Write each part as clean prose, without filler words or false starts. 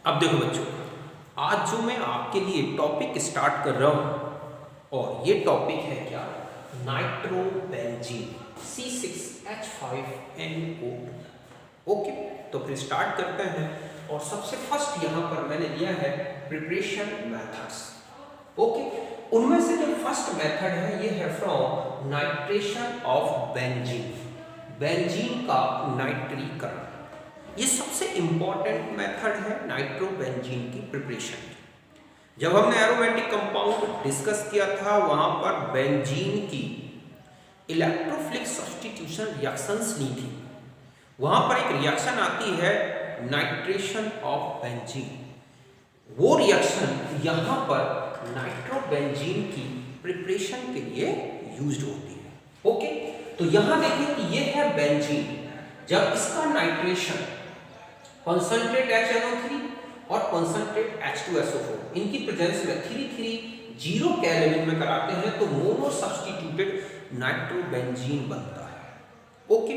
अब देखो बच्चों, आज जो मैं आपके लिए टॉपिक स्टार्ट कर रहा हूँ और ये टॉपिक है क्या, नाइट्रोबेंजीन C6H5NO2। ओके, तो फिर स्टार्ट करते हैं। और सबसे फर्स्ट यहाँ पर मैंने लिया है प्रिपरेशन मेथड्स। ओके, उनमें से जो फर्स्ट मेथड है ये है from nitration of benzene, benzene का नाइट्रीकरण। ये सबसे इंपॉर्टेंट मेथड है नाइट्रोबेंजीन की प्रिपरेशन। जब हमने एरोमेटिक कंपाउंड डिस्कस किया था वहां पर बेंजीन की इलेक्ट्रोफिलिक सब्स्टिट्यूशन रिएक्शंस ली थी। वहां पर एक रिएक्शन आती है नाइट्रेशन ऑफ बेंजीन। वो रिएक्शन यहां पर नाइट्रोबेंजीन की प्रिपरेशन के लिए यूज्ड होती है। ओके, तो यहां देखिए कि ये है बेंजीन। जब इसका नाइट्रेशन कॉन्सेंट्रेट HNO3 और कॉन्सेंट्रेट H2SO4 इनकी प्रेजेंस में 330 केल्विन में कराते हैं तो मोनो सब्स्टिट्यूटेड नाइट्रोबेंजीन बनता है। ओके,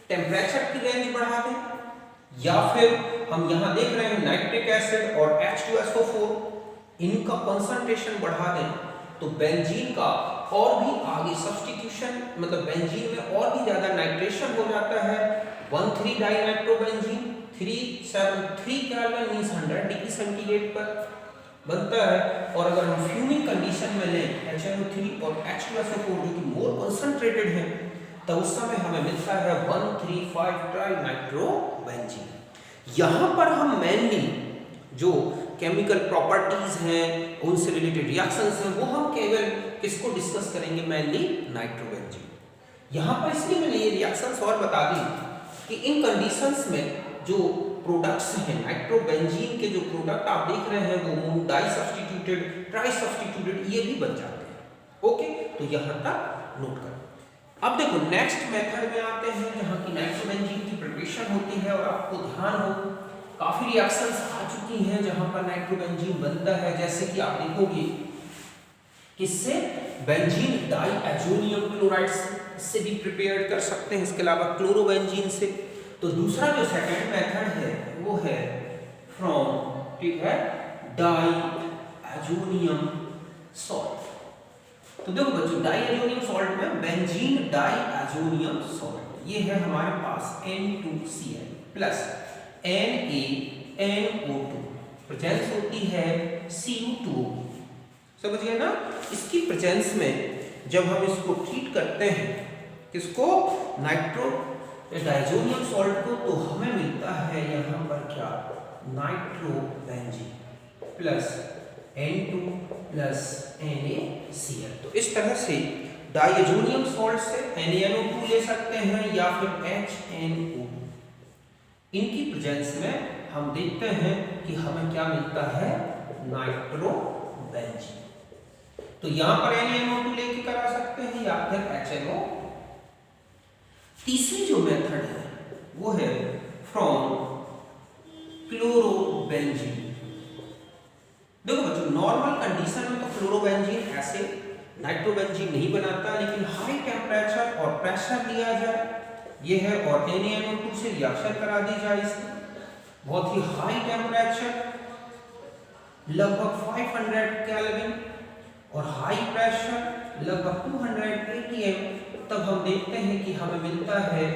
टेम्परेचर की रेंज बढ़ा दें या फिर हम यहां देख रहे हैं नाइट्रिक एसिड और H2SO4 इनका कॉन्सेंट्रेशन बढ़ा दें तो बेंजीन का और भी आगे सब्स्टिट्यूशन, मतलब बेंजीन में और भी ज्यादा नाइट्रेशन हो जाता है। 1,3 dinitrobenzene 373 kelvin means 100 degree centigrade पर बनता है। और अगर हम फ्यूमिंग कंडीशन में लें HNO3 और H2SO4 जो कि मोर कंसंट्रेटेड है तो उस समय हमें मिलता है 1,3,5 ट्राइनाइट्रोबेंजीन। यहाँ पर हम मेनली जो केमिकल प्रॉपर्टीज हैं उनसे रिलेटेड रिएक्शंस हैं वो हम केवल किसको डिस्कस करेंगे, मेनली नाइट्रोबेंजीन। यहाँ पर इसलिए मैंने ये रिएक्शंस और बता दी कि इन कंडीशंस में जो प्रोडक्ट्स हैं नाइट्रोबेंजीन के, जो प्रोडक्ट आप देख रहे हैं वो डाई सब्स्टिट्यूटेड, ट्राई सब्स्टिट्यूटेड ये भी बन जाते हैं। ओके, तो यहाँ तक नोट करें। अब देखो नेक्स्ट मेथड में आते हैं जहाँ की नाइट्रोबेंजीन की प्रिपरेशन होती है। और आपको ध्यान हो काफी रिएक्शंस आ चुकी हैं जहां पर नाइट्रोबेंजीन बनता है, जैसे कि आप देखोगे किससे, बेंजीन डाइएजोनियम क्लोराइड से भी प्रिपेयर कर सकते हैं, इसके अलावा क्लोरोबेंजीन से। तो दूसरा जो सेकंड मेथड है वो है फ्रॉम, ठीक है, डाइएजोनियम सॉल्ट। तो देखो बच्चों, डाइएजोनियम सॉल्ट में बेंजीन डाइएजोनियम सॉल्ट ये है हमारे पास N2Cl प्लस NaNO2, प्रेजेंस होती है Cu2। समझ गए ना? इसकी प्रेजेंस में जब हम इसको ट्रीट करते हैं किसको, डाइएजोनियम सॉल्ट को, तो हमें मिलता है यहाँ पर क्या, nitrobenzene plus N2 plus NaCl। तो इस तरह से डाइएजोनियम सॉल्ट से NaNO2 ले सकते हैं या फिर HNO2। इनकी प्रेजेंस में हम देखते हैं कि हमें क्या मिलता है, नाइट्रोबेंजीन। तो यहां पर NaNO2 लेके करा सकते हैं या फिर HNO। तीसरी जो मेथड है वो है फ्रॉम क्लोरोबेंजीन। देखो बच्चों, नॉर्मल कंडीशन में तो क्लोरोबेंजीन ऐसे नाइट्रोबेंजीन नहीं बनाता, लेकिन हाई टेम्परेचर और प्रेशर लिया जाए ये है और NaNO2 से रिएक्शन करा दी जाए इसकी, बहुत ही हाई टेम्परेचर लगभग 500 केल्विन और हाई प्रेशर लगभग 200 atm, तब हम देखते हैं कि हमें मिलता है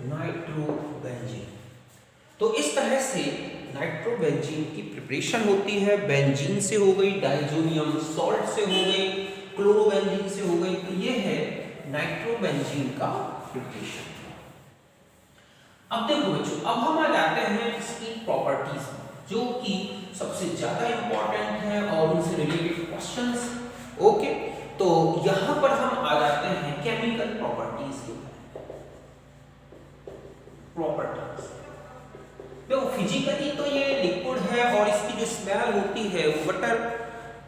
नाइट्रोबेंजीन। तो इस तरह से नाइट्रोबेंजीन की प्रिपरेशन होती है। बेंजीन से हो गई, डाइएजोनियम सॉल्ट से हो गई, क्लोरोबेंजीन से हो गई। तो ये है नाइट्रोबेंजीन का प्रिपरेशन। अब देखो बच्चों, अब हम आ जाते हैं इसकी प्रॉपर्टीज जो कि सबसे ज्यादा इंपॉर्टेंट है और उनसे रिलेटेड क्वेश्चंस। ओके, तो यहां पर हम आ जाते हैं केमिकल प्रॉपर्टीज के प्रॉपर्टीज। देखो फिजिकली तो ये लिक्विड है और इसकी जो स्मेल होती है वो बटर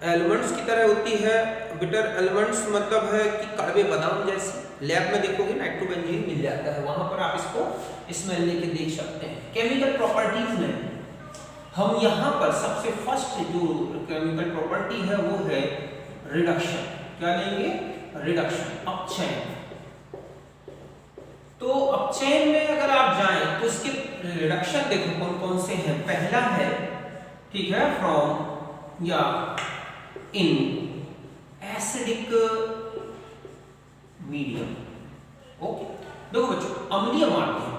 एलिमेंट्स की तरह होती है। बिटर एलिमेंट्स मतलब है कि कड़वे बादाम जैसी। लैब में देखोगे नाइट्रोबेंजीन मिल जाता है, वहां पर आप इसको स्मेल लेके देख सकते हैं। केमिकल प्रॉपर्टीज में हम यहाँ पर सबसे फर्स्ट जो केमिकल प्रॉपर्टी है वो है रिडक्शन। क्या लेंगे, रिडक्शन, अपचयन। तो अपचयन में अगर आप जाएं तो इसके रिडक्शन देखो कौन कौन से हैं। पहला है ठीक है, फ्रॉम या इन एसिडिक मीडियम। ओके, देखो बच्चों, अम्लीय माध्यम,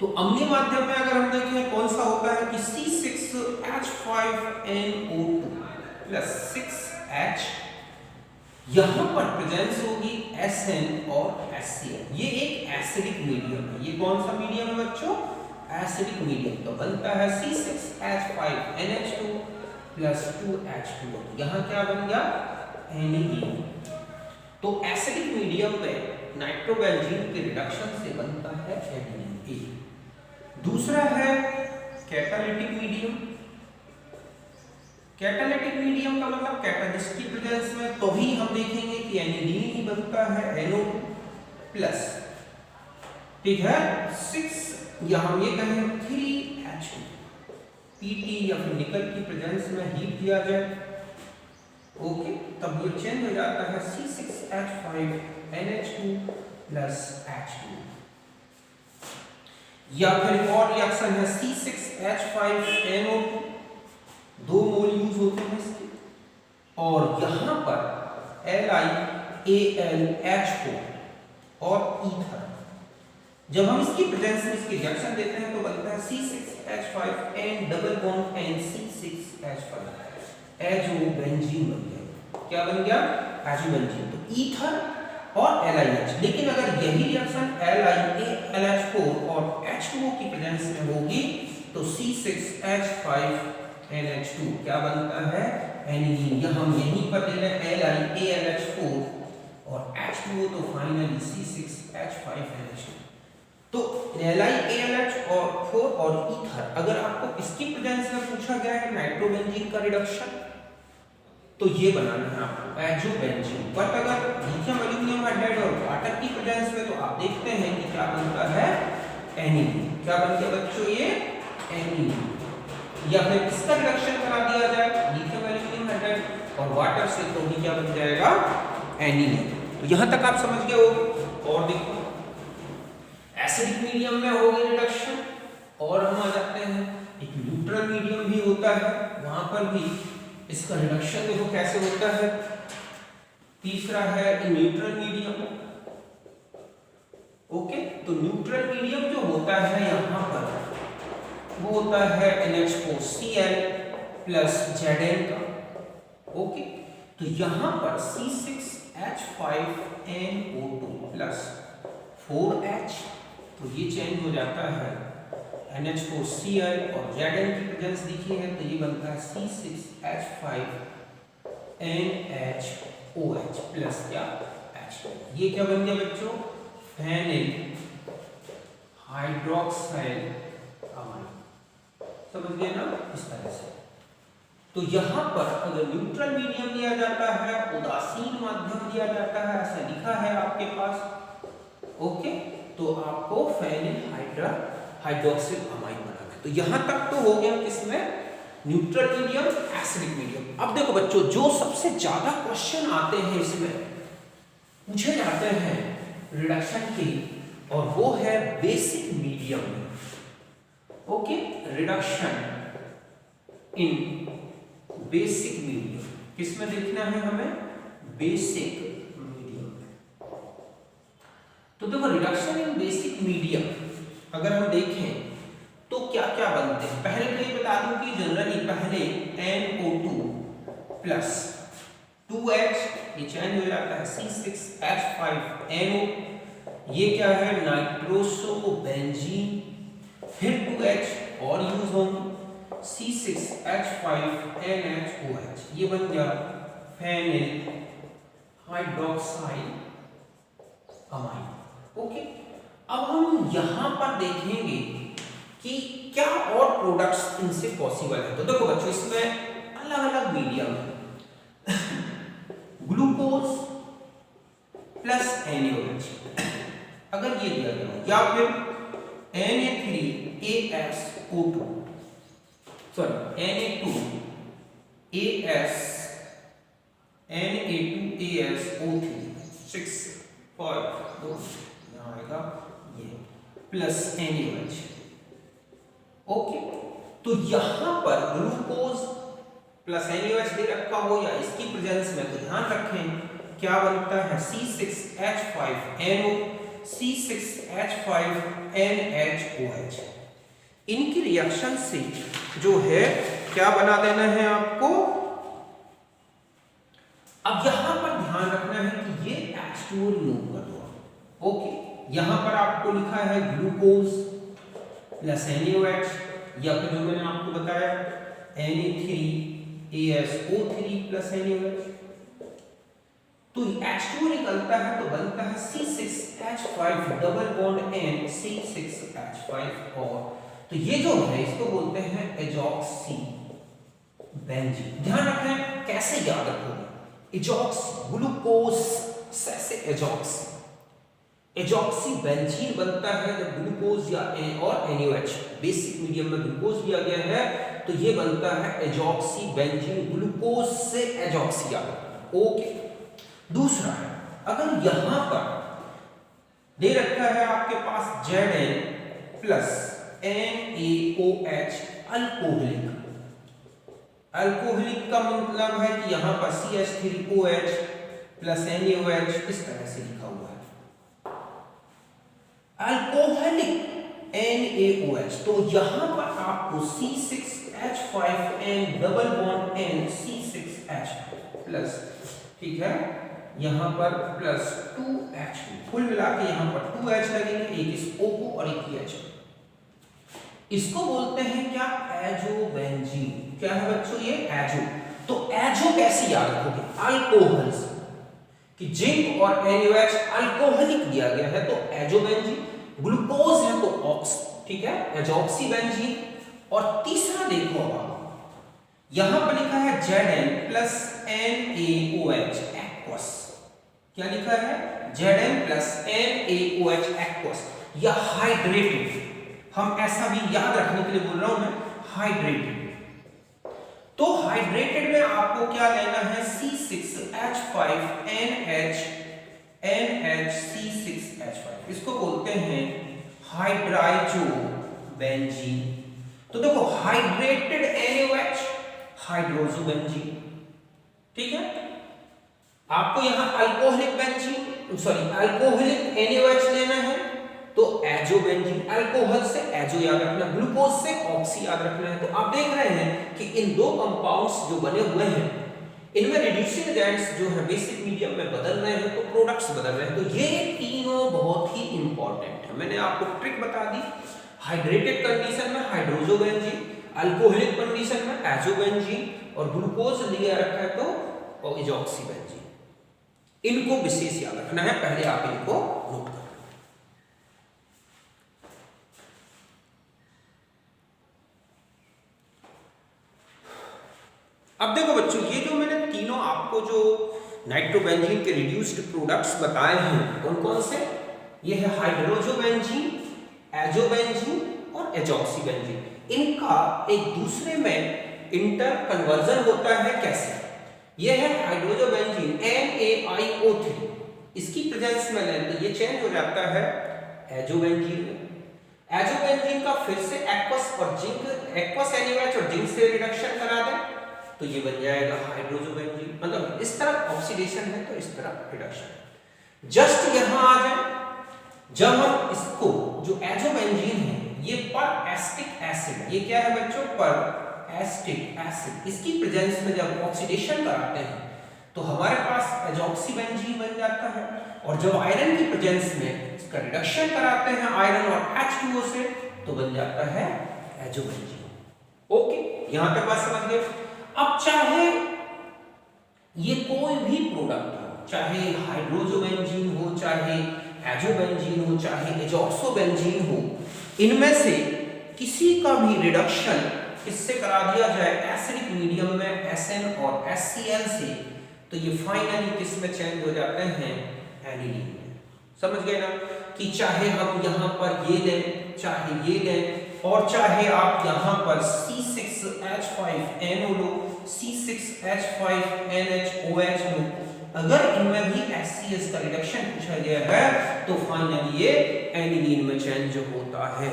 तो अम्लीय माध्यम में अगर हम देखें कौन सा होता है कि C6H5NO2 प्लस 6H, यहां पर प्रेजेंस होगी SN और HCl। ये एक एसिडिक मीडियम है। ये कौन सा मीडियम है बच्चों? Acidic medium. तो बनता है C6H5NH2 प्लस 2H2O। यहां क्या बन गया? NaBN। तो एसिडिक मीडियम में नाइट्रोबेंजीन के रिडक्शन से बनता है NaA। दूसरा है कैटालिटिक मीडियम। कैटालिटिक मीडियम का मतलब कैटालिस्ट की प्रेजेंस में तो ही हम देखेंगे कि एनिलीन ही बनता है NO2 प्लस, ठीक है, 6 या हम ये कहें 3H2 Pt या फिर निकल की प्रेजेंस में हीट दिया जाए, ओके, तब ये चेंज हो जाता है C6H5NH2 प्लस H2। या फिर और रिएक्शन है C6H5NO2, 2 मोल यूज होते हैं इसके, और यहां पर LiAlH4 और ईथर। जब हम इसकी प्रेजेंस में इसकी रिएक्शन देते हैं तो बनता है C6H5N double bond C6H5, azobenzene बन गया। क्या बन गया? एजोबेंजीन। तो ईथर और LiH। लेकिन अगर यही रिएक्शन LiAlH4 और H2O की प्रेजेंस में होगी तो C6H5NH2 क्या बनता है? एनिलीन। या हम यहीं पर ले लें LiAlH4 और H2O, तो फाइनली C6H5NH2। तो LiAlH4 और ईथर, अगर आपको इसकी प्रेजेंस में पूछा गया है नाइट्रोबेंजीन का रिडक्शन, तो ये बनाना है आपको एजोबेंजीन। बट अगर लिथियम एल्यूमिनियम हाइड्राइड और वाटर की प्रेजेंस में तो आप देखते हैं कि क्या बनता है? एनिलीन। क्या बन गया बच्चों? ये एनिलीन। या फिर इसका रिडक्शन करा दिया जाए लिथियम एल्यूमिनियम हाइड्राइड और वाटर से, तो भी क्या बन जाएगा? एनिलीन। तो यहां तक आप समझ गए होंगे। और देखो, एसिडिक मीडियम में होगी रिडक्शन, और हम आ जाते हैं एक न्यूट्रल मीडियम भी होता है, वहां पर भी इसका रिडक्शन देखो कैसे होता है। तीसरा है न्यूट्रल मीडियम। ओके, तो न्यूट्रल मीडियम जो होता है यहां पर वो होता है NH4Cl प्लस Zn का। ओके, तो यहां पर C6H5NO2 प्लस 4H, तो ये चेंज हो जाता है NH4Cl और Zn की प्रेजेंस दिखी है तो ये बनता है C6H5NHOH प्लस क्या? H। ये क्या बन गया बच्चों? Phenyl hydroxyl amine. समझ गए ना? इस तरह से। तो यहां पर अगर न्यूट्रल मीडियम दिया जाता है, उदासीन माध्यम दिया जाता है, ऐसा लिखा है आपके पास, ओके, तो आपको फेनिल हाइड्रोक्सिल अमाइन बनाना है। तो यहां तक तो हो गया किसमें? Neutral medium, acidic medium. अब देखो बच्चों, जो सबसे ज्यादा क्वेश्चन आते हैं इसमें पूछे जाते हैं रिडक्शन के, और वो है basic medium. Okay, reduction in basic medium किसमें देखना है हमें? Basic medium. तो देखो, रिडक्शन इन बेसिक मीडियम अगर हम देखें तो क्या क्या बनते हैं। पहले तो ये बता दूं कि जनरली पहले NO2 प्लस 2H, ये चेंज हो जाता है C6H5NO, ये क्या है? नाइट्रोसोबेंजीन। फिर 2H और यूज होंगे C6H5NHOH, ये बन गया फेनिल हाइड्रोक्साइल अमाइन। ओके, अब हम यहां पर देखेंगे कि क्या और प्रोडक्ट्स इनसे पॉसिबल है। तो देखो बच्चों, इसमें अलग अलग मीडियम है। ग्लूकोज प्लस NaOH अगर ये दिया गया, या फिर Na3AsO2, सॉरी Na2AsO3 6 5 2 यहाँ आएगा ये प्लस NaOH। ओके, तो यहां पर ग्लूकोज प्लस NaOH दे रखा हो या इसकी प्रेजेंस में, तो ध्यान रखें क्या बनता है C6H5NO C6H5NHOH। इनकी रिएक्शन से जो है क्या बना देना है आपको। अब यहां पर ध्यान रखना है कि ये H2O रिमूव कर दो। ओके, यहां पर आपको लिखा है ग्लूकोज प्लस NaOH, या फिर जो मैंने आपको बताया Na3ASO3 प्लस NaOH। तो H2O निकलता है तो बनता है C6H5 double bond N C6H5, और तो ये जो है इसको बोलते हैं एजॉक्सी बेंजीन। ध्यान रखें कैसे याद रखोगे, एजॉक्सी ग्लूकोज से एजॉक्सी बेंजीन बनता है जब ग्लूकोज या और NaOH बेसिक मीडियम में ग्लूकोज लिया गया है, तो ये बनता है एजॉक्सी बेंजीन, ग्लूकोज से एजॉक्सी आ गया। ओके, दूसरा है अगर यहां पर दे रखा है आपके पास Zn प्लस NaOH अल्कोहलिक का मतलब है कि यहां पर CH3OH प्लस NaOH इस तरह से लिखा हुआ है अल्कोहलिक NaOH। तो यहां पर आपको C6H5N double bond N C6H plus, ठीक है, यहां पर प्लस 2H2, कुल मिला के यहां पर 2H लगेंगे, एक इस O को और एक H। इसको बोलते हैं क्या एजोबेंजीन। क्या है बच्चों ये एजो। तो एजो कैसे याद रखोगे, अल्कोहल से, कि जिंक और NaOH अल्कोहलिक दिया गया है तो एजोबेंजीन, ग्लूकोज है तो ऑक्स, ठीक है, एजॉक्सी बेंजीन। और तीसरा देखो आप यहां पर लिखा है Zn प्लस NaOH एक्वस। क्या लिखा है Zn प्लस NaOH एक्वस या हाइड्रेटेड। हम ऐसा भी याद रखने के लिए बोल रहा हूं मैं, हाइड्रेटेड। तो हाइड्रेटेड में आपको क्या लेना है C6H5NH इसको बोलते हैं हाइड्राइजोबेंजीन। तो देखो हाइड्रेटेड NaOH हाइड्रोजोबेंजीन, ठीक है। आपको यहां अल्कोहलिक NaOH लेना है तो एजोबेंजीन, अल्कोहल से एजो याद रखना, ग्लूकोज से ऑक्सी याद रखना है। तो आप देख रहे हैं कि इन दो कंपाउंड्स जो बने हुए हैं इनमें रिड्यूसिंग एजेंट्स जो है बेसिक मीडियम में बदल रहे हैं, तो प्रोडक्ट्स बदल रहे हैं। तो ये तीनों बहुत ही इंपॉर्टेंट है। मैंने आपको ट्रिक बता दी, हाइड्रेटेड कंडीशन में हाइड्रोजोबेंजीन, अल्कोहलिक कंडीशन में एजोबेंजीन, और ग्लूकोज लिया रखा है तो एजॉक्सीबेंजीन। इनको विशेष याद रखना है, पहले आप इनको नोट करें। अब देखो बच्चों, ये जो मैंने तीनों आपको जो नाइट्रोबेंजीन के रिड्यूस्ड प्रोडक्ट्स बताए हैं कौन कौन से, ये है हाइड्रोजोबेंजीन, एजोबेंजीन और एजॉक्सीबेंजीन। इनका एक दूसरे में इंटर कन्वर्जन होता है कैसे, ये है हाइड्रोजोबेंजीन NaIO3, इसकी प्रेजेंस में लें तो ये चेंज हो जाता है एजोबेंजीन में। एजोबेंजीन का फिर से एक्वस और जिंक, एक्वस NaOH और जिंक से रिडक्शन करा दें तो ये बन जाएगा हाइड्रोजोबेंजीन। मतलब इस तरफ ऑक्सीडेशन है तो इस तरफ रिडक्शन। जस्ट यहां आ जाए, जब हम इसको जो एजोबेंजीन है ये पर एस्टिक एसिड, ये क्या है बच्चों, पर एस्टिक एसिड, इसकी प्रेजेंस में जब ऑक्सीडेशन कराते हैं तो हमारे पास एजॉक्सीबेंजीन बन जाता है। और जब आयरन की प्रेजेंस में इसका रिडक्शन कराते हैं आयरन और H2O से तो बन जाता है एजोबेंजीन। ओके, यहां तक बात समझ गए। अब चाहे ये कोई भी प्रोडक्ट हो, चाहे हाइड्रोजोबेंजीन हो, चाहे एजोबेंजीन हो, चाहे एजॉक्सोबेंजीन हो, इनमें से किसी का भी रिडक्शन किससे करा दिया जाए, एसिडिक मीडियम में SN और HCl से, तो ये फाइनली किस में चेंज हो जाते हैं, एनिलीन में। समझ गए ना, कि चाहे हम यहाँ पर ये लें, चाहे ये लें, और चाहे आप यहाँ पर C6H5NO लो, C6H5NHOH लो, अगर इनमें भी HCl का रिडक्शन पूछा गया है तो फाइनली ये एनिलीन में चेंज होता है।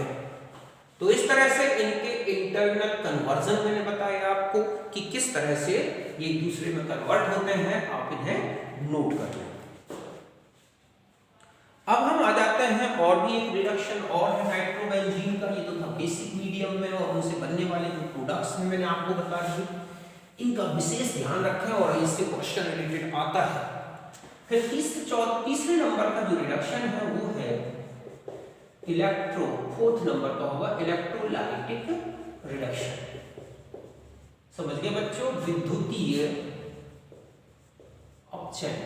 तो इस तरह से इनके इंटरनल कन्वर्जन मैंने बताया आपको कि किस तरह से ये एक दूसरे में कन्वर्ट होते हैं, आप इन्हें नोट कर लें। अब हम आ जाते हैं और भी एक रिडक्शन और है नाइट्रोबेंजीन का। ये तो था बेसिक मीडियम में और उनसे बनने वाले जो प्रोडक्ट्स हैं मैंने आपको बता दिए, इनका विशेष ध्यान रखें और इससे क्वेश्चन रिलेटेड आता है। फिर तीसरे नंबर का जो रिडक्शन है वो है फोर्थ नंबर का होगा इलेक्ट्रोलाइटिक रिडक्शन। समझ गए बच्चों? विद्युतीय अपचयन।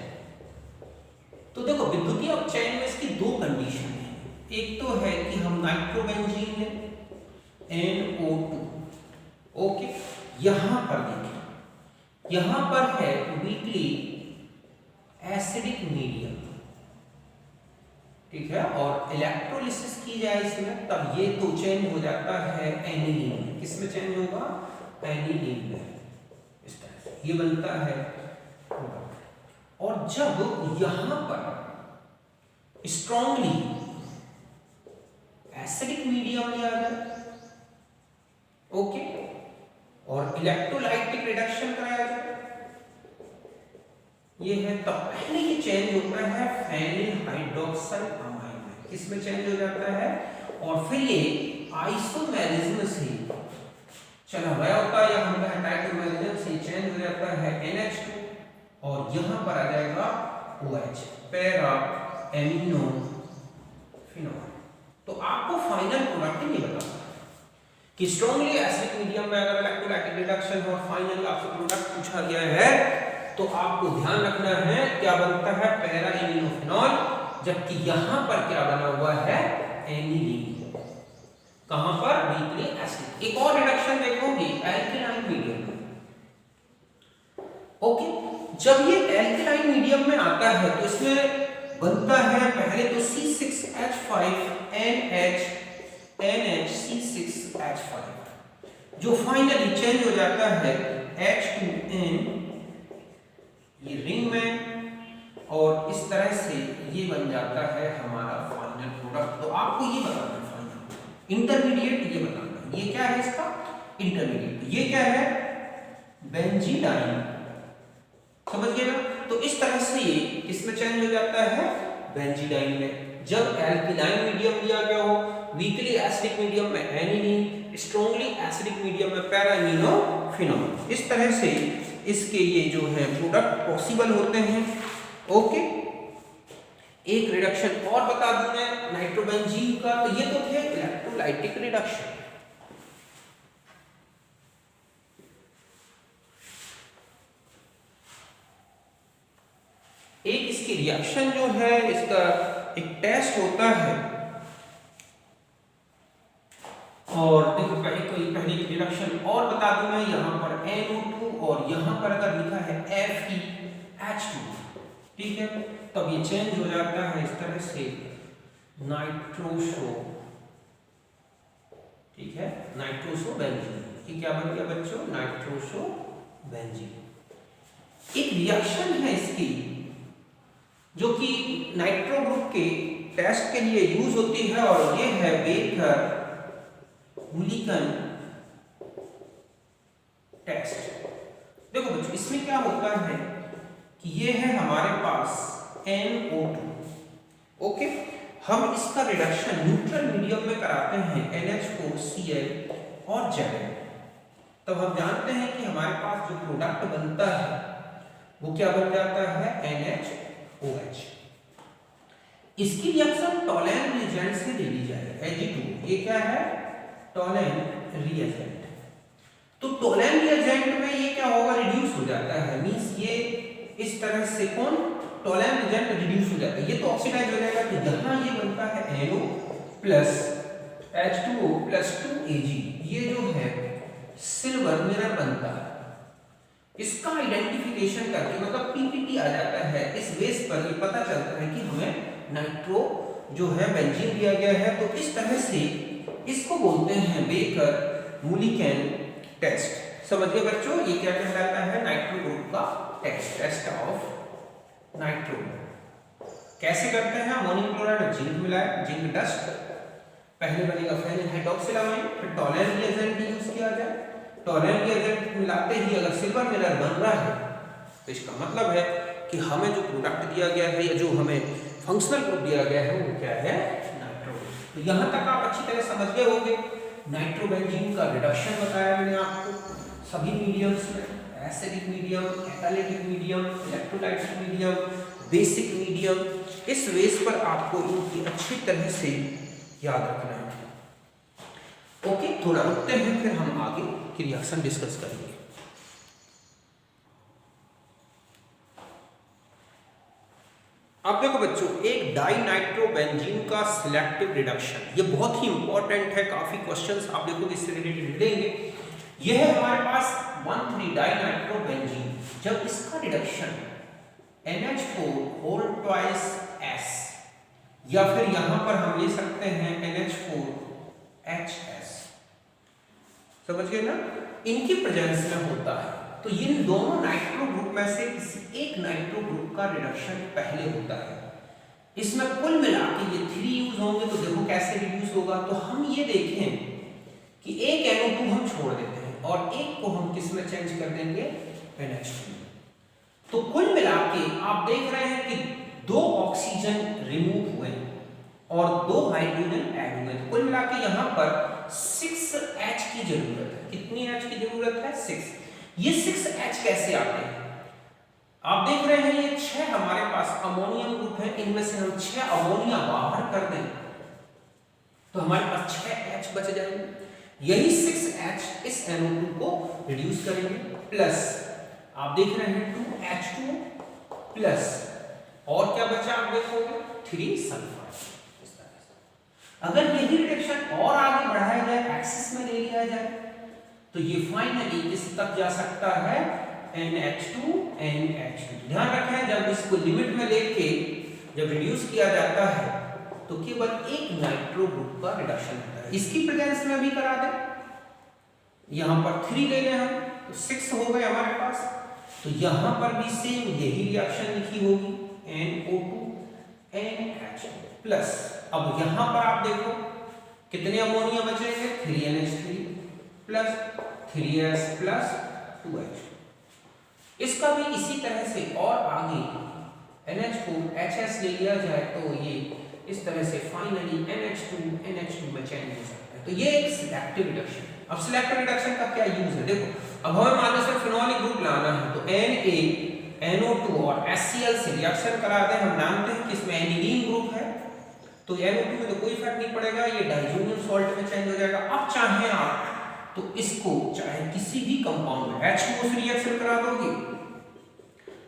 तो देखो विद्युतीय अपचयन में इसकी दो कंडीशन है। एक तो है कि हम नाइट्रोबेंजीन है NO2, ओके, यहां पर देखें, यहां पर है वीकली एसिडिक मीडियम, ठीक है, और इलेक्ट्रोलिसिस की जाए इसमें तब ये तो चेंज हो जाता है एनिलीन में। किसमें चेंज होगा? एनिलीन में। इस तरह से ये बनता है प्रोडक्ट। और जब यहां पर स्ट्रॉन्गली एसिडिक मीडियम लिया जाए, ओके, और इलेक्ट्रोलाइटिक रिडक्शन कराया जाए, ये है तब पहले ये चेंज होता है फेनिल हाइड्रोक्साइड अमाइन में। किसमें चेंज हो जाता है? और फिर ये आइसोमेरिज्म से चला गया होता है, या हम कहें डाइसोमेरिज्म से चेंज हो जाता है NH2 और यहां पर आ जाएगा OH, पैरा एमिनो फिनोल। तो आपको फाइनल प्रोडक्ट नहीं बताना कि स्ट्रॉन्गली एसिडिक मीडियम में अगर इलेक्ट्रोलाइटिक रिडक्शन और फाइनल आपसे प्रोडक्ट पूछा गया है तो आपको ध्यान रखना है क्या बनता है? पैरा एमिनोफिनॉल, जबकि यहां पर क्या बना हुआ है? एनिलीन। कहां पर? Weekly acid. एक और रिडक्शन देखोगे एल्केलाइन मीडियम में, ओके, जब ये एल्केलाइन मीडियम में आता है तो इसमें बनता है पहले तो C6H5NH, जो फाइनली चेंज हो जाता है H2N ये रिंग में, और इस तरह से ये बन जाता है हमारा फाइनल प्रोडक्ट। तो आपको ये बताना है फाइनल, इंटरमीडिएट ये बताना है। ये क्या है इसका? इंटरमीडिएट। ये क्या है? बेंजीडाइन। समझ गए ना? तो इस तरह से ये किसमें चेंज हो जाता है? बेंजीडाइन में। जब एल्किलाइन मीडियम लिया गया हो, वीकली एसिडिक मीडियम में एनिलीन, स्ट्रॉन्गली एसिडिक मीडियम में पैरा एमिनोफिनॉल। इस तरह से इसके ये जो है प्रोडक्ट पॉसिबल होते हैं, ओके। एक रिडक्शन और बता दूं मैं नाइट्रोबेंजीन का, तो ये तो थे इलेक्ट्रोलाइटिक रिडक्शन। एक इसकी रिएक्शन जो है, इसका एक टेस्ट होता है, और देखो पहली रिडक्शन और बता दूं मैं, यहां पर NO2 और यहां पर अगर लिखा है FeH2, ठीक है, तब ये चेंज हो जाता है इस तरह से नाइट्रोसो, ठीक है, नाइट्रोसोबेंजीन। ये क्या बन गया बच्चों? नाइट्रोसोबेंजीन। एक रिएक्शन है इसकी जो कि नाइट्रो ग्रुप के टेस्ट के लिए यूज होती है, और ये है बेकर मुलिकन टेस्ट। देखो बच्चों, इसमें क्या होता है कि ये है हमारे पास NO2, ओके, हम इसका रिडक्शन न्यूट्रल मीडियम में कराते हैं NH4Cl और Zn, तब हम जानते हैं कि हमारे पास जो प्रोडक्ट बनता है वो क्या बन जाता है? NHOH। इसकी रिएक्शन टॉलेन रिएजेंट से ले ली जाए, Ag2। ये क्या है? Tollens reagent. तो टॉलेन रिएजेंट में ये क्या होगा? रिड्यूस हो जाता है, मींस ये इस तरह से कौन? टॉलेन रिएजेंट रिड्यूस हो जाता है, ये तो ऑक्सीडाइज हो जाएगा। तो यहां ये बनता है NO plus H2O plus 2Ag, ये जो है सिल्वर मिरर बनता है। इसका आइडेंटिफिकेशन करके मतलब पीपीटी आ जाता है, इस बेस पर ये पता चलता है कि हमें नाइट्रो जो है बेंजीन दिया गया है। तो इस तरह से इसको बोलते हैं बेकर मुलिकन टेस्ट। समझ गए बच्चों? ये क्या कहलाता है? नाइट्रो ग्रुप का टेस्ट, टेस्ट ऑफ नाइट्रो। कैसे करते हैं? अमोनियम क्लोराइड और जिंक मिलाए, जिंक डस्ट, पहले बनेगा फेनिल हाइड्रोक्सिलामाइन, फिर टॉलरेंट रिएजेंट भी यूज किया जाए। टॉलरेंट रिएजेंट मिलाते ही अगर सिल्वर मिरर बन रहा है तो इसका मतलब है कि हमें जो प्रोडक्ट दिया गया है या जो हमें फंक्शनल ग्रुप दिया गया है वो क्या है, नाइट्रो। तो यहाँ तक आप अच्छी तरह समझ गए होंगे। नाइट्रोबेंजीन का रिडक्शन बताया मैंने आपको सभी मीडियम्स में, एसिडिक मीडियम, एटालिटिक medium, electrolytic medium, basic medium. इस बेस पर आपको इनकी अच्छी तरह से याद रखना है। ओके, थोड़ा रुकते हैं, फिर हम आगे की रिएक्शन डिस्कस करेंगे। अब देखो बच्चों, एक डाइनाइट्रोबेंजीन का सिलेक्टिव रिडक्शन, ये बहुत ही इंपॉर्टेंट है, काफी क्वेश्चंस आप देखोगे इससे रिलेटेड मिलेंगे। यह है हमारे पास 1,3 डाइनाइट्रोबेंजीन। जब इसका reduction NH4 whole twice S या फिर यहां पर हम ले सकते हैं NH4HS, समझ गए ना, इनकी प्रेजेंस में होता है, तो इन दोनों नाइट्रो ग्रुप में से किसी एक नाइट्रो ग्रुप का रिडक्शन पहले होता है। इसमें कुल मिला के ये 3 यूज होंगे, तो देखो कैसे रिड्यूस होगा। तो हम ये देखें कि एक NO2 हम छोड़ देते हैं और एक को हम किस में चेंज कर देंगे, NH2। तो कुल मिला के आप देख रहे हैं कि 2 ऑक्सीजन रिमूव हुए और 2 हाइड्रोजन ऐड हुए। तो कुल मिला के यहाँ पर 6H की जरूरत है। कितनी H की जरूरत है, 6। ये 6H कैसे आते हैं, आप देख रहे हैं ये 6 हमारे पास अमोनियम ग्रुप है, इनमें से हम 6 अमोनिया बाहर कर दें तो हमारे पास 6H बच जाएंगे। यही 6H इस NO2 को रिड्यूस करेंगे, प्लस आप देख रहे हैं 2H2 प्लस और क्या बचा आप देखोगे 3 सल्फर। अगर यही रिडक्शन और आगे बढ़ाया जाए, एक्सिस में ले लिया जाए, तो ये फाइनली किस तक जा सकता है, NH2 NH2। ध्यान रखें जब इसको लिमिट में लेके जब रिड्यूस किया जाता है तो केवल एक नाइट्रो ग्रुप का रिडक्शन होता है। इसकी प्रेजेंस में भी करा दें, यहां पर 3 ले लें हम तो 6 हो गए हमारे पास। तो यहां पर भी सेम यही रिएक्शन लिखी होगी, NO2 NH प्लस। अब यहां पर आप देखो कितने अमोनिया बचेंगे, 3NH3 plus 3S plus 2H। इसका भी इसी तरह से और आगे NH4HS ले लिया जाए तो ये इस तरह से फाइनली NH2 NH2 में चेंज हो सकता है। तो ये एक सिलेक्टिव रिडक्शन। अब सिलेक्टिव रिडक्शन का क्या यूज है, देखो अब हमें मान लो सिर्फ फिनोलिक ग्रुप लाना है तो Na NO2 और HCl से रिएक्शन करा दें। हम जानते हैं कि इसमें एनिलीन ग्रुप है तो NO2 में तो कोई फर्क नहीं पड़ेगा, ये डाइजोनियम सॉल्ट में चेंज हो जाएगा। अब चाहे आप तो इसको चाहे किसी भी कंपाउंड में H2O से रिएक्शन करा दोगे,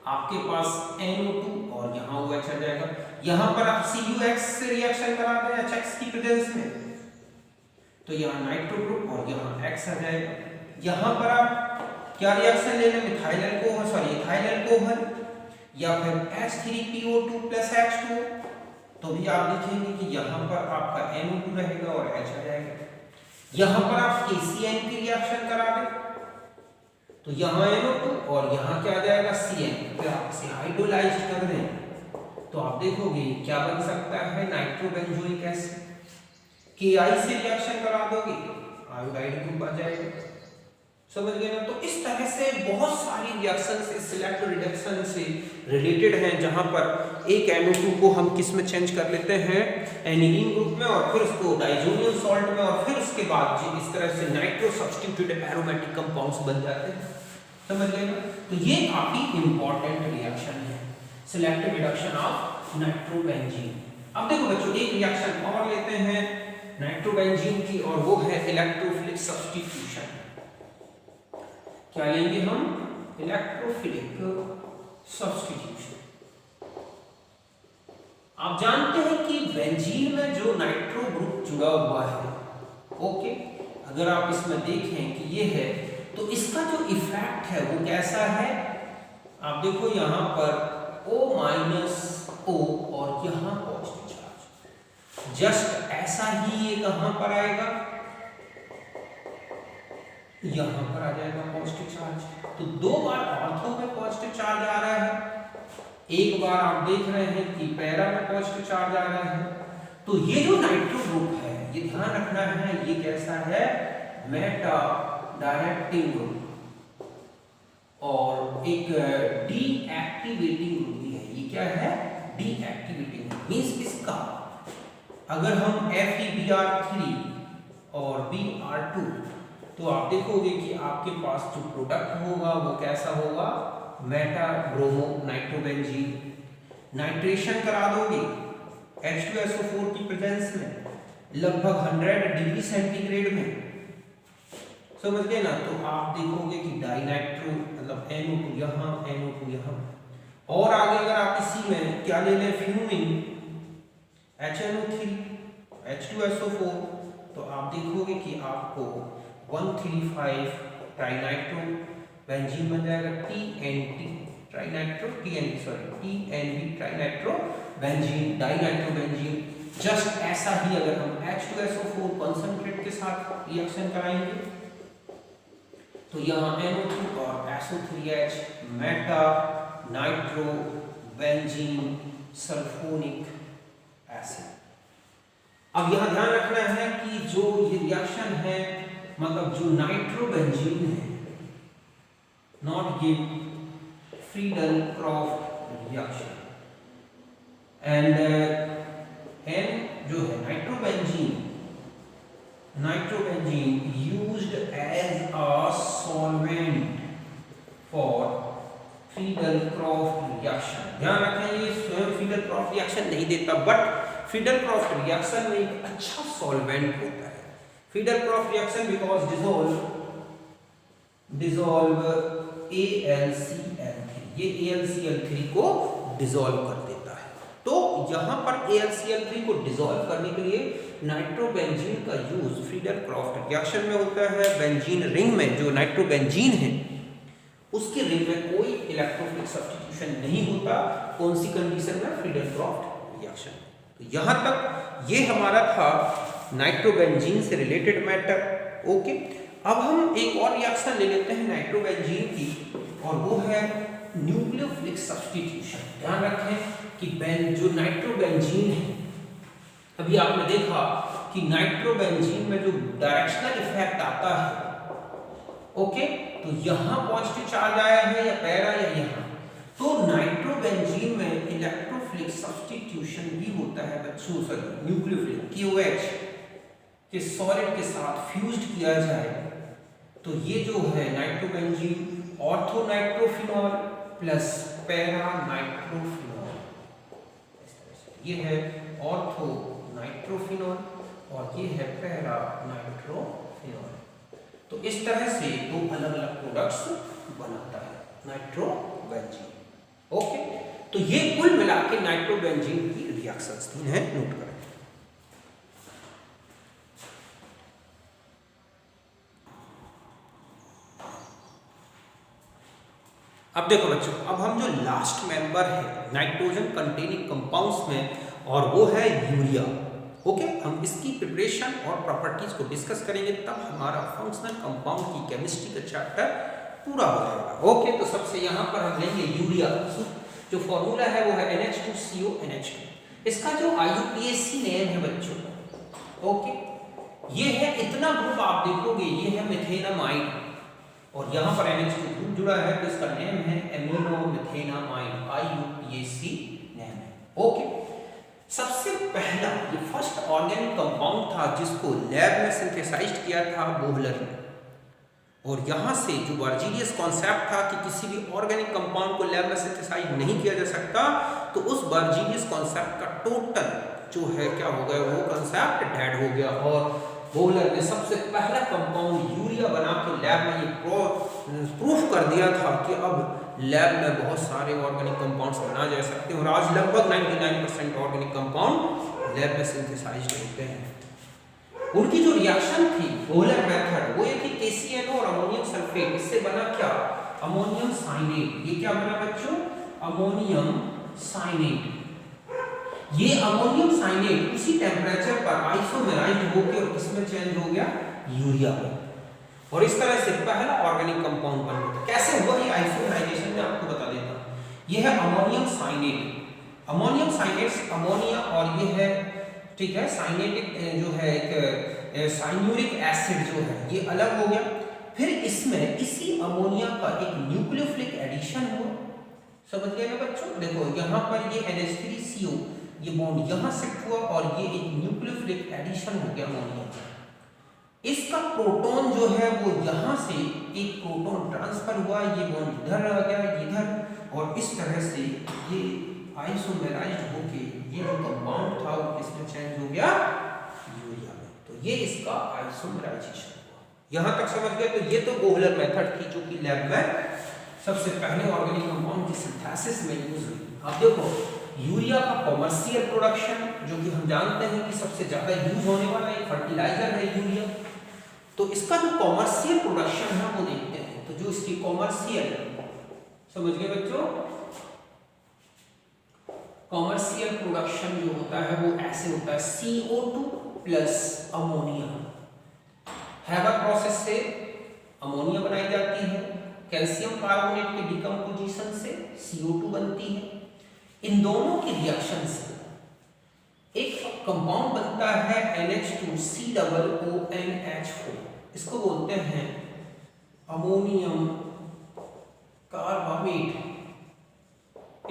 आपके पास NO2 और यहाँ OH आ जाएगा। यहाँ पर आप CuX से रिएक्शन करा दें HX की प्रेजेंस में तो यहाँ नाइट्रो ग्रुप और यहाँ X आ जाएगा। यहाँ पर आप क्या रिएक्शन ले लें, methyl alcohol sorry ethyl alcohol या फिर H3PO2 प्लस H2O, तो भी आप देखेंगे कि यहाँ पर आपका NO2 रहेगा और H आ जाएगा। यहाँ पर आप KCN की रिएक्शन करा दें तो यहाँ NO2 और यहाँ क्या आ जाएगा CN। फिर आप इसे हाइड्रोलाइज कर दें तो आप देखोगे क्या बन सकता है, नाइट्रोबेंजोइक एसिड। Ki से रिएक्शन करा दोगे आयोडाइड ग्रुप आ जाएगा, समझ गए ना। तो इस तरह से बहुत सारी रिएक्शन से सिलेक्टिव रिडक्शन से रिलेटेड हैं, जहां पर एक NO2 को हम किस में चेंज कर लेते हैं, एनिलीन ग्रुप में, और फिर उसको डाइजोनियम सॉल्ट में, और फिर उसके बाद इस तरह से नाइट्रो सब्स्टिट्यूटेड एरोमेटिक कंपाउंड्स बन जाते हैं, समझ गए ना। तो ये काफी इंपॉर्टेंट रिएक्शन है, सिलेक्टिव रिडक्शन ऑफ नाइट्रोबेंजीन। अब देखो बच्चों एक रिएक्शन और लेते हैं नाइट्रोबेंजीन की, और वो है इलेक्ट्रोफिलिक सब्स्टिट्यूशन। क्या लेंगे हम, इलेक्ट्रोफिलिक सब्स्टिट्यूशन। आप जानते हैं कि बेंजीन में जो नाइट्रो ग्रुप जुड़ा हुआ है, ओके, अगर आप इसमें देखें कि ये है तो इसका जो इफेक्ट है वो कैसा है, आप देखो यहां पर O- और यहां पॉजिटिव चार्ज, जस्ट ऐसा ही ये कहां पर आएगा, यहां पर आ जाएगा पॉजिटिव चार्ज। तो 2 बार ऑर्थो में पॉजिटिव चार्ज आ रहा है, एक बार आप देख रहे हैं कि पैरा में पॉजिटिव चार्ज आ रहा है। तो ये जो नाइट्रो ग्रुप है ये ध्यान रखना है, ये कैसा है, मेटा डायरेक्टिंग ग्रुप और एक डीएक्टिवेटिंग ग्रुप भी है। ये क्या है, डीएक्टिवेटिंग ग्रुप। मींस इसका अगर हम FeBr3 और Br2, तो आप देखोगे कि आपके पास जो प्रोडक्ट होगा वो कैसा होगा, मेटा ब्रोमो नाइट्रोबेंजीन। नाइट्रेशन करा दोगे H2SO4 की प्रेजेंस में लगभग 100 डिग्री सेंटीग्रेड में, समझ गए ना। तो आप देखोगे कि डाइनाइट्रो मतलब NO2 यहाँ, NO2 यहाँ, और आगे अगर आप इसी में क्या ले लें, फ्यूमिंग HNO3 H2SO4, तो आप देखोगे कि आपको 135 ट्राइनाइट्रो बेंजीन बन जाएगा, TNB trinitro benzene, dinitro benzene. Just ऐसा ही अगर हम H2SO4 कंसंट्रेट के साथ रिएक्शन कराएंगे तो यहाँ NO2 और SO3H Meta nitro benzene sulphonic acid. अब यहाँ ध्यान रखना है कि जो ये रिएक्शन है, मतलब जो नाइट्रो बेंजीन है, not give Friedel Crafts reaction, and N जो है nitrobenzene used as a solvent for Friedel Crafts reaction. ध्यान रखें ये स्वयं फ्रीडल-क्रॉफ्ट रिएक्शन नहीं देता, बट फ्रीडल-क्रॉफ्ट रिएक्शन में एक अच्छा सॉल्वेंट होता है। Friedel-craft reaction because dissolve AlCl3, ये AlCl3 को डिसॉल्व कर देता है। तो यहाँ पर AlCl3 को डिसॉल्व करने के लिए नाइट्रोबेंजीन का यूज फ्रीडल-क्रॉफ्ट रिएक्शन में होता है। बेंजीन रिंग में जो नाइट्रोबेंजीन है उसके रिंग में कोई इलेक्ट्रोफिलिक सब्स्टिट्यूशन नहीं होता। कौन सी कंडीशन में, फ्रीडल-क्रॉफ्ट रिएक्शन। तो यहाँ तक ये हमारा था नाइट्रोबेंजीन से रिलेटेड मैटर। ओके, अब हम एक और रिएक्शन ले लेते हैं नाइट्रोबेंजीन की, और वो है न्यूक्लियोफिलिक सब्स्टिट्यूशन। ध्यान रखें कि जो नाइट्रोबेंजीन है, अभी आपने देखा कि नाइट्रोबेंजीन में जो डायरेक्शनल इफेक्ट आता है, ओके, तो यहाँ पॉजिटिव चार्ज आया है या पैरा या यहाँ, तो नाइट्रोबेंजीन में इलेक्ट्रोफिलिक सब्स्टिट्यूशन भी होता है बच्चों। सॉरी, न्यूक्लियोफिलिक KOH के सॉलिड के साथ फ्यूज्ड किया जाए तो ये जो है nitrobenzene orthonitrophenol plus para nitrophenol, ये है ऑर्थोनाइट्रोफिनॉल और ये है पैरा नाइट्रोफिनॉल। तो इस तरह से दो अलग अलग प्रोडक्ट्स बनाता है नाइट्रोबेंजीन। ओके, तो ये कुल मिला के नाइट्रोबेंजीन की रिएक्शंस तीन है, नोट करें। अब देखो बच्चों, अब हम जो लास्ट मेंबर है नाइट्रोजन कंटेनिंग कंपाउंड्स में, और वो है यूरिया। ओके, हम इसकी प्रिपरेशन और प्रॉपर्टीज को डिस्कस करेंगे, तब हमारा फंक्शनल कंपाउंड की केमिस्ट्री का चैप्टर पूरा हो जाएगा। ओके, तो सबसे यहाँ पर हम लेंगे यूरिया। जो फॉर्मूला है वो है NH2CO NH2। इसका जो IUPAC नेम है बच्चों, ओके, ये है इतना ग्रुप आप देखोगे, ये है मिथेनामाइड, और यहाँ पर NH2 ग्रुप जुड़ा है तो इसका नेम है एमिनो मिथेनामाइड, IUPAC नेम है। ओके, सबसे पहला ये फर्स्ट ऑर्गेनिक कंपाउंड था जिसको लैब में सिंथेसाइज्ड किया था बोहलर ने, और यहाँ से जो बर्जीलियस कॉन्सेप्ट था कि किसी भी ऑर्गेनिक कंपाउंड को लैब में सिंथेसाइज नहीं किया जा सकता, तो उस बर्जीलियस कॉन्सेप्ट का टोटल जो है क्या हो गया, वो कॉन्सेप्ट डेड हो गया, और बोहलर ने सबसे पहला कंपाउंड यूरिया बना के लैब में ये प्रूफ कर दिया था कि अब लैब में बहुत सारे ऑर्गेनिक कंपाउंड्स बनाए जा सकते हैं, और आज लगभग 99% ऑर्गेनिक कंपाउंड लैब में सिंथेसाइज्ड होते हैं। उनकी जो रिएक्शन थी बोहलर मेथड, वो ये थी KCNO और अमोनियम सल्फेट, इससे बना क्या, अमोनियम साइनेट। ये क्या बना बच्चों, अमोनियम साइनेट। ये अमोनियम साइनेट उसी टेम्परेचर पर आइसोमेराइज्ड होकर किसमें चेंज हो गया, यूरिया में, और इस तरह से पहला ऑर्गेनिक कंपाउंड बन गया। कैसे हुआ ये आइसोमेराइजेशन, में आपको बता देता हूं। ये है अमोनियम साइनेट, अमोनियम साइनेट्स अमोनिया, और ये है ठीक है, साइनेटिक जो है एक साइन्यूरिक एसिड जो है ये अलग हो गया। फिर इसमें इसी अमोनिया का एक न्यूक्लियोफिलिक एडिशन हुआ। समझ गए ना बच्चों? देखो यहाँ पर ये NH3CO ये बॉन्ड यहाँ शिफ्ट हुआ और ये एक न्यूक्लियोफिलिक एडिशन हो गया अमोनिया का। इसका प्रोटॉन जो है वो यहाँ से एक प्रोटॉन ट्रांसफर हुआ, ये बॉन्ड इधर आ गया इधर, और इस तरह से ये आइसोमेराइज्ड होके ये जो कंपाउंड था वो किसमें चेंज हो गया? यूरिया में। तो ये इसका आइसोमेराइजेशन हुआ। यहाँ तक समझ गए? तो ये तो बोहलर मेथड थी जो कि लैब में सबसे पहले ऑर्गेनिक कंपाउंड की सिंथेसिस में यूज हुई। अब देखो यूरिया का कॉमर्शियल प्रोडक्शन जो कि हम जानते हैं कि सबसे ज्यादा यूज होने वाला एक फर्टिलाइजर है यूरिया। तो इसका जो कॉमर्शियल प्रोडक्शन है वो देखते हैं। तो जो इसकी कॉमर्शियल, समझ गए बच्चों, कॉमर्शियल प्रोडक्शन जो होता है वो ऐसे होता है CO2 plus ammonia. Haber process से अमोनिया बनाई जाती है, कैल्शियम कार्बोनेट के डिकम्पोजिशन से CO2 बनती है। इन दोनों के रिएक्शन से एक कंपाउंड बनता है NH2COONH4। इसको बोलते हैं अमोनियम कार्बामेट।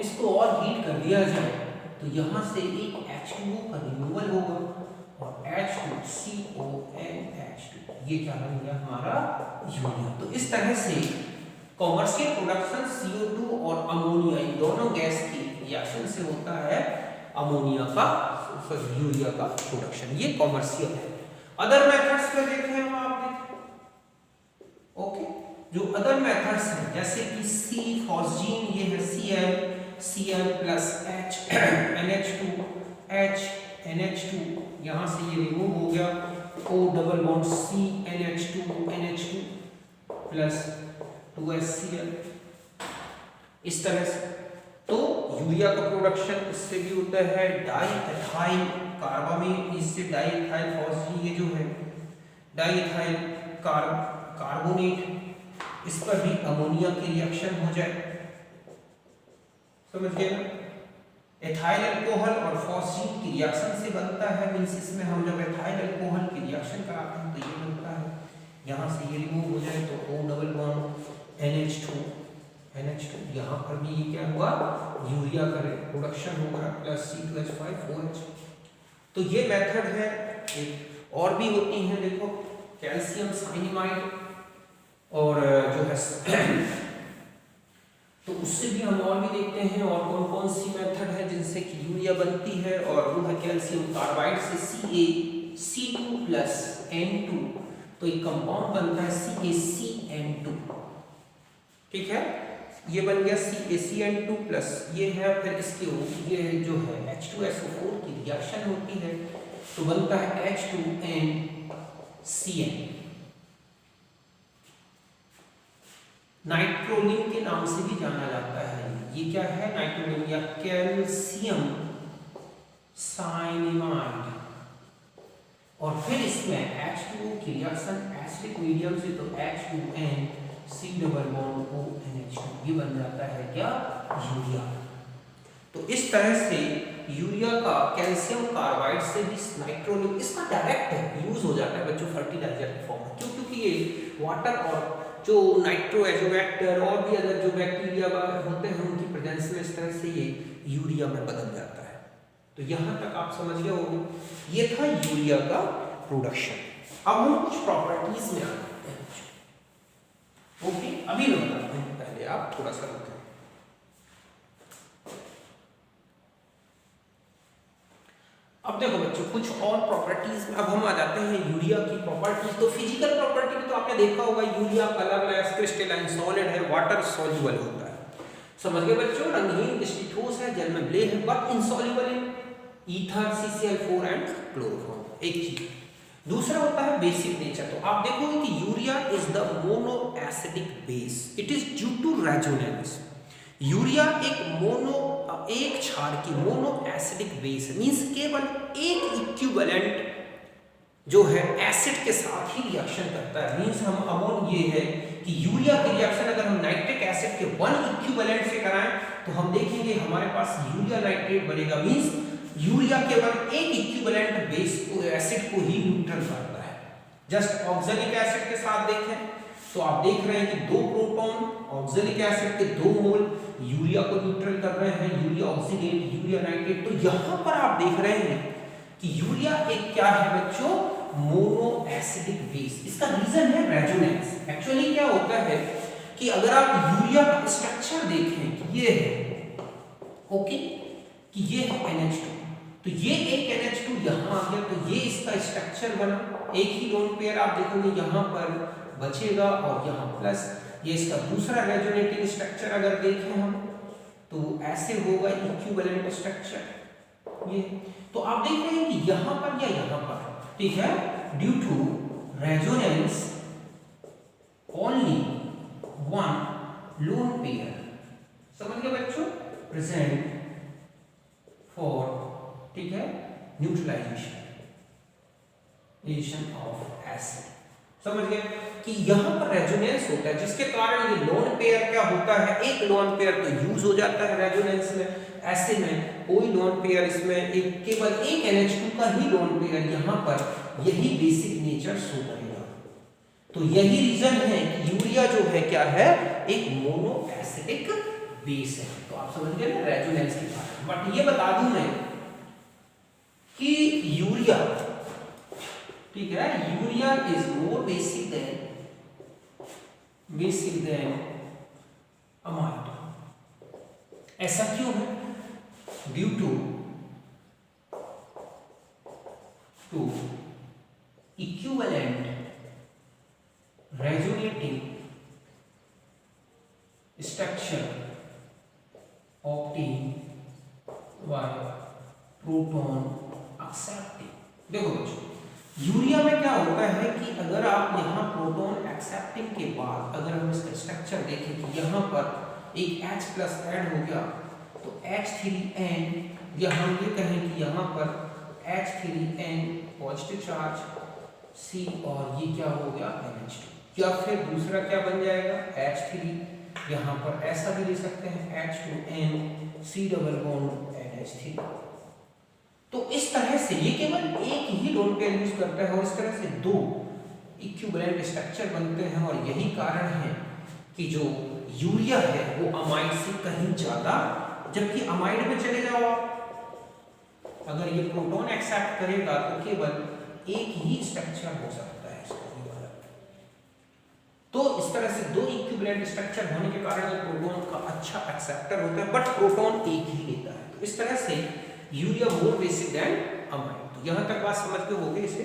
इसको और हीट कर दिया जाए तो यहाँ से एक H2O का रिमूवल होगा और H2CONH2 ये क्या बन गया हमारा? यूरिया। तो इस तरह से कॉमर्शियल प्रोडक्शन CO2 और अमोनिया इन दोनों गैस की रिएक्शन से होता है अमोनिया का यूरिया का प्रोडक्शन। ये कॉमर्शियल है। अदर मेथड्स में देखें हम, आप देखें ओके, जो अदर मेथड्स हैं जैसे कि सी फॉस्जीन, ये है Cl plus H NH2 H NH2 यहाँ से ये रिमूव हो गया, O double bond C NH2 plus 2HCl, इस तरह से। तो यूरिया का प्रोडक्शन इससे भी होता है। डाईएथाइल कार्बामेट, इससे डाईएथाइल फॉस्फेट, ये जो है डाईएथाइल कार्बोनेट, इस पर भी अमोनिया की रिएक्शन हो जाए। समझ गए ना? एथाइल अल्कोहल और फॉस्फेट की रिएक्शन से बनता है, मींस इसमें हम जब एथाइल अल्कोहल की रिएक्शन कराते हैं तो ये बनता है, यहाँ से ये रिमूव हो जाए तो O डबल बॉन्ड NH2 यहाँ पर भी ये क्या हुआ? यूरिया का प्रोडक्शन होगा प्लस C2H5OH। तो ये मेथड है। एक और भी होती हैं, देखो कैल्शियम साइनामाइड और जो है तो उससे भी हम और भी देखते हैं और कौन कौन सी मेथड है जिनसे कि यूरिया बनती है, और वो है कैल्शियम कार्बाइड से C2 प्लस N2, तो एक कंपाउंड बनता है CaCN2। ठीक है, ये बन गया CaCN2 प्लस ये है, फिर इसके ये जो है H2SO4 की रिएक्शन होती है तो बनता है H2NCN। नाइट्रोलिन के नाम से भी जाना जाता है। ये क्या है? नाइट्रोलिन या कैल्शियम साइनामाइड। और फिर इसमें H2O की रिएक्शन एसिडिक मीडियम से तो H2NC डबल बॉन्ड ONH2, ये बन जाता है क्या? यूरिया। तो इस तरह से यूरिया का कैल्शियम कार्बाइड से भी नाइट्रोलिन, इसका डायरेक्ट यूज हो जाता है बच्चों फर्टिलाइजर के फॉर्म में। क्यों? क्योंकि ये वाटर और जो नाइट्रो एजोबैक्टर और भी अदर जो बैक्टीरिया होते हैं उनकी प्रेजेंस में इस तरह से ये यूरिया में बदल जाता है। तो यहाँ तक आप समझ गए होंगे, ये था यूरिया का प्रोडक्शन। अब हम कुछ प्रॉपर्टीज में आते हैं। ओके, अभी मैं बताता हूँ, पहले आप थोड़ा सा रुकें। अब देखो बच्चों कुछ और प्रॉपर्टीज में अब हम आ जाते हैं यूरिया की प्रॉपर्टीज। तो फिजिकल प्रॉपर्टी में तो आपने देखा होगा यूरिया कलरलेस, क्रिस्टलाइन सॉलिड है, वाटर सॉल्युबल होता है। समझ गए बच्चों? रंगहीन, डिस्टिठोस है, जल में ब्ले है, but insoluble in ether, CCl4 and chloroform. एक चीज। दूसरा होता है बेसिक नेचर। तो आप देखोगे कि urea is the mono acidic base, it is due to resonance. Urea एक क्षार की मोनो एसिडिक बेस है, मींस केवल एक इक्विवेलेंट जो है एसिड के साथ ही रिएक्शन करता है। मींस हम अमोन ये है कि यूरिया की रिएक्शन अगर हम नाइट्रिक एसिड के 1 इक्विवेलेंट से कराएं तो हम देखेंगे हमारे पास यूरिया नाइट्रेट बनेगा। मींस यूरिया केवल एक इक्विवेलेंट बेस को एसिड को ही न्यूट्रल करता है। जस्ट ऑक्सैलिक एसिड के साथ देखें तो आप देख रहे हैं कि 2 प्रोटॉन ऑक्सैलिक एसिड के 2 मोल यूरिया को न्यूट्रल कर रहे हैं, यूरिया ऑक्सीडेट, यूरिया नाइट्रेट। तो यहां पर आप देख रहे हैं कि यूरिया एक क्या है बच्चों, मोनो एसिडिक बेस। इसका रीजन है रेजोनेंस। एक्चुअली क्या होता है कि अगर आप यूरिया का स्ट्रक्चर देखें कि ये है ओके, कि ये है NH2, तो ये एक NH2 यहां आ गया, तो ये इसका स्ट्रक्चर बना। एक ही लोन पेयर आप देखोगे यहां पर बचेगा और यहां प्लस, ये इसका दूसरा रेजोनेटिंग स्ट्रक्चर अगर देखें हम तो ऐसे होगा इक्विवेलेंट स्ट्रक्चर ये। तो आप देख रहे हैं कि यहां पर या यहां पर, ठीक है, due to resonance only one lone pair, समझ गए बच्चों, प्रेजेंट फॉर, ठीक है, न्यूट्रलाइजेशन ऑफ एसिड। समझ गए कि यहां पर रेजोनेंस होता है जिसके कारण ये लोन पेयर क्या होता है, एक लोन पेयर तो यूज हो जाता है रेजोनेंस में। ऐसे में कोई लोन पेयर इसमें एक केवल एक NH2 का ही लोन पेयर यहां पर यही बेसिक नेचर शो करेगा। तो यही रीजन है कि यूरिया जो है क्या है, एक मोनो एसिडिक बेस है। तो आप समझ गए ना रेजोनेंस के कारण। बट ये बता दूं मैं कि यूरिया, ठीक है, urea is more basic than amide. ऐसा क्यों है? Due to equivalent resonating structure obtained by proton accepting। देखो बच्चों, यूरिया में क्या होता है कि अगर आप यहाँ प्रोटॉन एक्सेप्टिंग के बाद अगर हम इसका स्ट्रक्चर देखें कि यहाँ पर एक H प्लस ऐड हो गया तो H3N, या हम ये कहें कि यहाँ पर H3N पॉजिटिव चार्ज C और ये क्या हो गया NH2, या फिर दूसरा क्या बन जाएगा H3, यहाँ पर ऐसा भी ले सकते हैं H2N C double bond NH3। तो इस तरह से ये केवल एक ही लोन पेयर यूज करता है और इस तरह से 2 इक्विवेलेंट स्ट्रक्चर बनते हैं। और यही कारण है कि जो यूरिया है वो अमाइड से कहीं ज्यादा, जबकि अमाइड में चले जाओ आप, अगर ये प्रोटॉन एक्सेप्ट करेगा तो केवल एक ही स्ट्रक्चर हो सकता है इसका। तो इस तरह से 2 इक्विवेलेंट स्ट्रक्चर होने के कारण ये प्रोटॉन का अच्छा एक्सेप्टर होता है, बट प्रोटॉन एक ही लेता है। तो इस तरह से urea more basic than amide. तो यहां तक बात समझ के हो गई इसे।